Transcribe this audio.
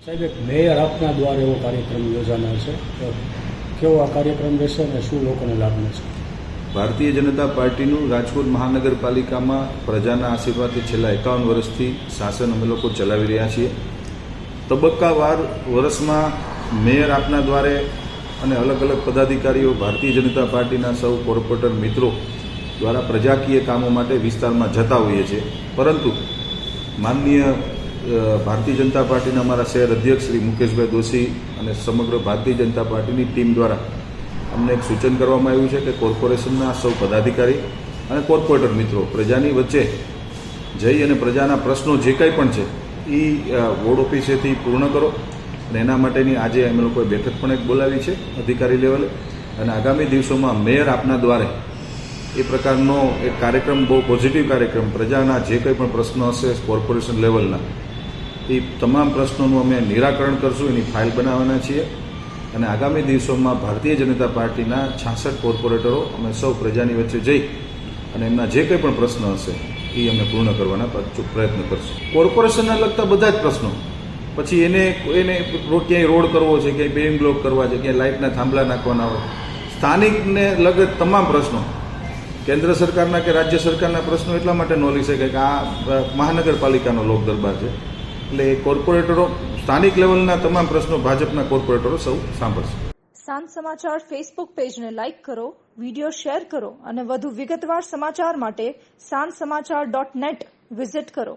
સાહેબ, એક મેયર આપના દ્વારા એવો કાર્યક્રમ યોજાનાર છે. કેવો આ કાર્યક્રમ રહેશે અને શું લોકોને લાભ મળશે? ભારતીય જનતા પાર્ટીનું રાજકોટ મહાનગરપાલિકામાં પ્રજાના આશીર્વાદથી છેલ્લા 51 વર્ષથી શાસન અમે લોકો ચલાવી રહ્યા છીએ. તબક્કાવાર વર્ષમાં મેયર આપના દ્વારે અને અલગ અલગ પદાધિકારીઓ ભારતીય જનતા પાર્ટીના સૌ કોર્પોરેટર મિત્રો દ્વારા પ્રજાકીય કામો માટે વિસ્તારમાં જતા હોઈએ છીએ. પરંતુ માનનીય ભારતીય જનતા પાર્ટીના અમારા શહેર અધ્યક્ષ શ્રી મુકેશભાઈ દોશી અને સમગ્ર ભારતીય જનતા પાર્ટીની ટીમ દ્વારા અમને એક સૂચન કરવામાં આવ્યું છે કે કોર્પોરેશનના સૌ પદાધિકારી અને કોર્પોરેટર મિત્રો પ્રજાની વચ્ચે જઈ અને પ્રજાના પ્રશ્નો જે કંઈ પણ છે એ વોર્ડ ઓફિસેથી પૂર્ણ કરો. અને એના માટેની આજે અમે લોકોએ બેઠક પણ એક બોલાવી છે અધિકારી લેવલે. અને આગામી દિવસોમાં મેયર આપના દ્વારે એ પ્રકારનો એક કાર્યક્રમ, બહુ પોઝિટિવ કાર્યક્રમ, પ્રજાના જે કંઈ પણ પ્રશ્નો હશે કોર્પોરેશન લેવલના એ તમામ પ્રશ્નોનું અમે નિરાકરણ કરશું. એની ફાઇલ બનાવવાના છીએ અને આગામી દિવસોમાં ભારતીય જનતા પાર્ટીના 66 કોર્પોરેટરો અમે સૌ પ્રજાની વચ્ચે જઈ અને એમના જે કંઈ પણ પ્રશ્ન હશે એ અમે પૂર્ણ કરવાના પ્રયત્ન કરશું. કોર્પોરેશનને લગતા બધા જ પ્રશ્નો, પછી એને ક્યાંય રોડ કરવો છે, ક્યાંય બેરિંગ બ્લોક કરવા છે, ક્યાંય લાઇટના થાંભલા નાખવાના હોય, સ્થાનિકને લગત તમામ પ્રશ્નો, કેન્દ્ર સરકારના કે રાજ્ય સરકારના પ્રશ્નો એટલા માટે ન લઈ શકે કે આ મહાનગરપાલિકાનો લોક દરબાર છે. એટલે એ કોર્પોરેટરો સ્થાનિક લેવલના તમામ પ્રશ્નો ભાજપના કોર્પોરેટરો સૌ સાંભળશે. સાંજ સમાચાર ફેસબુક પેજને લાઇક કરો, વિડીયો શેર કરો અને વધુ વિગતવાર સમાચાર માટે sanssamachar.net વિઝિટ કરો.